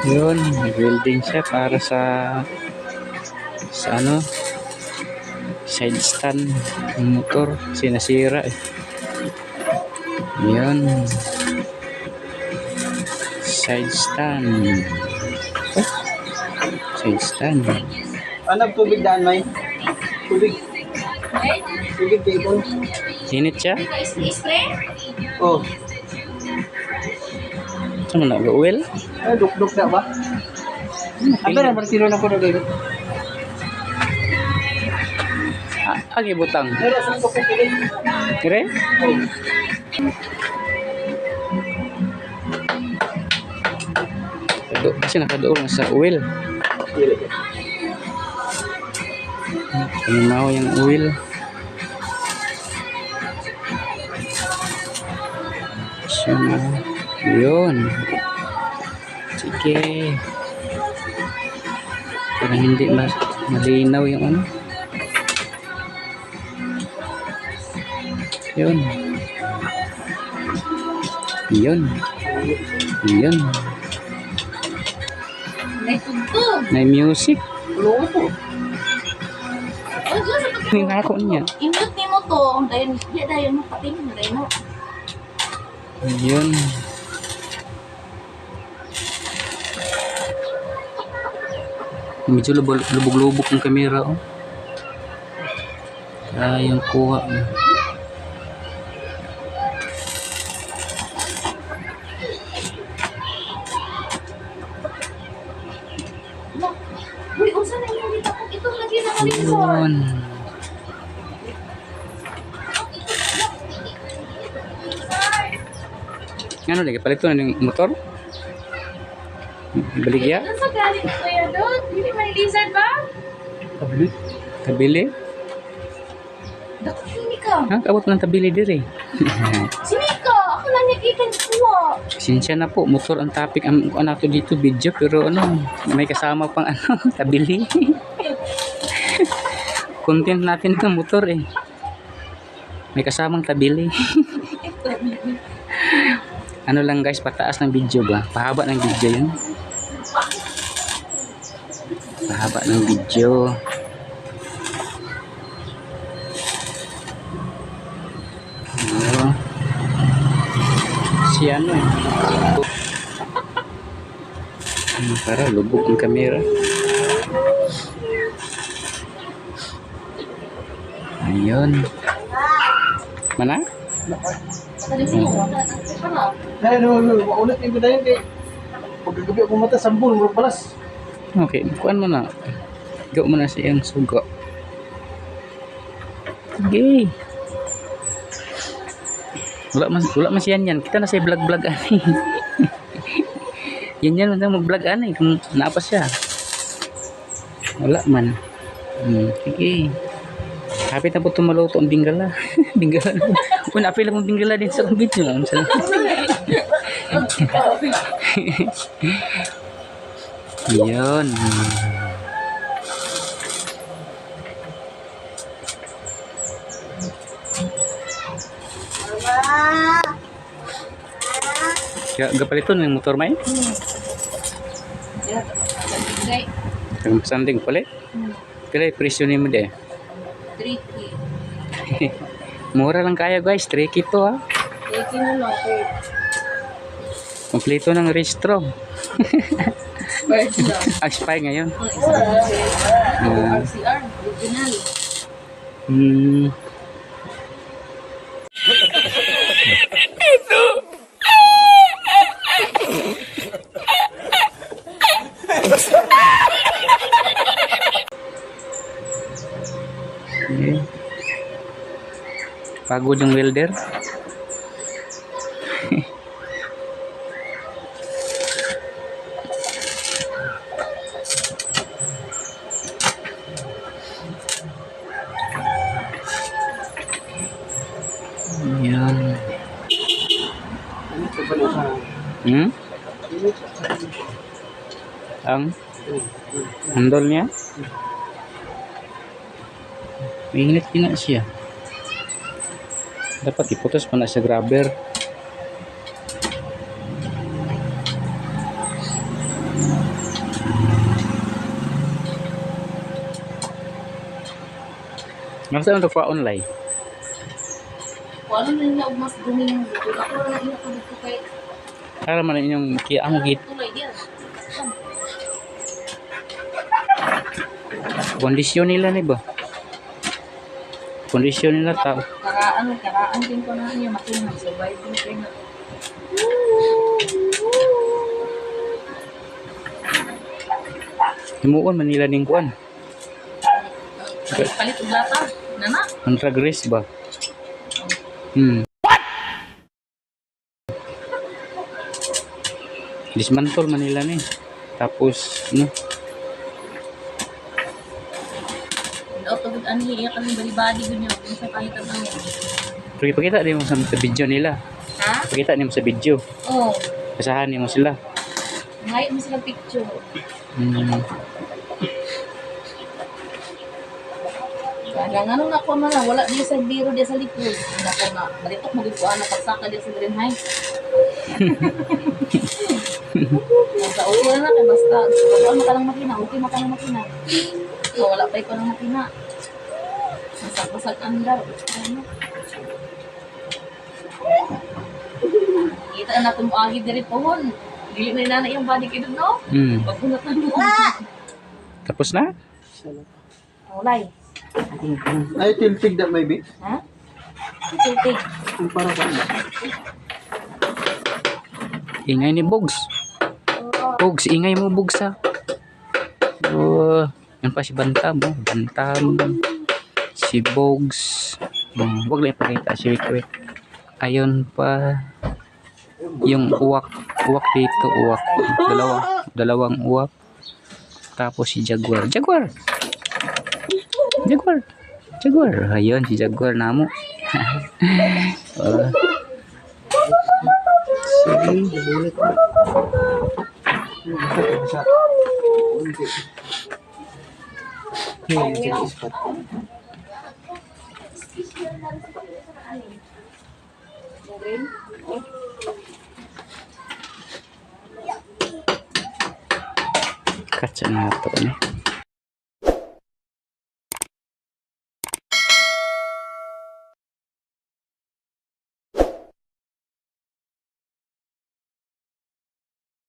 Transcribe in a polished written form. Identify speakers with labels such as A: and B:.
A: Yun, nag-welding siya para sa ano, side stand ng motor. Sinasira eh. Yun. Side stand. Oh, side stand.
B: Ano, tubig daan, May? Tubig. Tubig, table.
A: Init siya?
B: Oh.
A: Ano na, oil?
B: Ay, duk-duk na ba? Ano na, martiro na ko na gano'n?
A: Agi butang.
B: Pero, saan ko pipilit?
A: Kire?
B: Oh.
A: Kasi nakadoon lang sa oil. Ano yung oil? So, yun. Sige. Para hindi malinaw yung ano. Yun. Yun. Yun.
C: May tugtog.
A: May music.
B: Ano po?
A: Hindi na ako niya.
C: Imut ni mo to. Dahil mo pating. Dahil mo.
A: Yun. Medyo lubog-lubog yung camera, oh. Yung kuha.
C: Uy, usan na yung dito. Ito lagi na kalisor.
A: Yun. Ano lagi? Palit ko na yung motor? Baligya?
C: Ano sa galing ko yan doon? Hindi may lizard ba?
B: Kabili?
A: Tabili?
C: Dapat hindi ka.
A: Ha? Kabot ng tabili diri.
C: Sini ka. Ako lang nakikin kuha.
A: Sinsya na po, motor ang topic. Ang ano to dito, video. Pero ano, may kasama pang ano, tabili. Content natin ito, motor eh. May kasamang tabili. Ano lang guys, pataas ng video ba? Pahaba ng video yun. Pahaba ng video. Ano? Si ano eh. Para lubog ang kamera. Ayun. Mana?
B: Ay, maulit yung bidayan kay pagkagabi ako mata, sambol, murag balas.
A: Okay, kuan mo na. Gaw mo na siyang sugo. Okay. Wala man siyan yan. Kita na siya vlog ani. yan man mag-vlog ani kung naapa siya. Wala man. Okay. Kapit na po tumaluto ang binggala. Binggala. Kung napila mong binggala din sa video lang. Yun. Gapalito ng motor may?
C: Okay.
A: Kung sanding palit? Kaya presyo ni mo de.
C: Tricky.
A: Mura lang kaya guys, tricky to ha.
C: Tricky na lang po.
A: Kompleto ng restro.
C: Expired na.
A: Expire ngayon.
C: RCR. Original.
A: Okay. Pagod yung welder. Yan. Ang handle niya. Mainit din na siya. Dapat iputos pa na sa grabber. Masa untuk pa online.
C: Kung ano na nila mas dumi yung dito. Ako na lang ko dito kay
A: Para man inyong kaya amo gid
C: tulay diyan.
A: kondisyon nila ni ba? Kondisyon nila tao.
C: Karaan din ko na niya makina. Survive din kayo na.
A: Himuon man nila ning kuan.
C: Palit og lata. Nana.
A: Ang drag race ba? What? Dismantle man nila ni. Tapos no.
C: Auto gud ani iya kan bali-bali gud niya. Kung sa kahit ano.
A: Pakita din mo sa video nila.
C: Ha?
A: Pakita din mo sa video.
C: Oh.
A: Kasahan mo sila.
C: Ngayon mo sila picture. Kaya nga nung nakuha man lang, wala di sa biro di sa likod. Nako na, balitok magikuan na pagsaka di sa green high. Nasa okay na kay basta. Wala makalang makina, okay makalang makina. So, wala pa ko ng makina. Masak-masak andar. Ano? Kita na itong agi diri pohon. Dili na inana yung body kid no? Pagunat na mo.
A: Tapos na?
C: Ulay.
B: Ay, tiltig that maybe.
C: Ha? Tiltig.
B: Yung para sa ano.
A: Ingay ni Bogs. Bogs, ingay mo Bogs ha. Oh, yan pa si Bantam. Oh. Bantam. Si Bogs. Huwag lang ipakita si Wik. Ayun pa. Yung uwak. Uwak dito. Uwak. Dalawang uwak. Tapos si Jaguar. Jaguar. Ayun si Jaguar namo.
B: Sige.
A: Kaca na ito.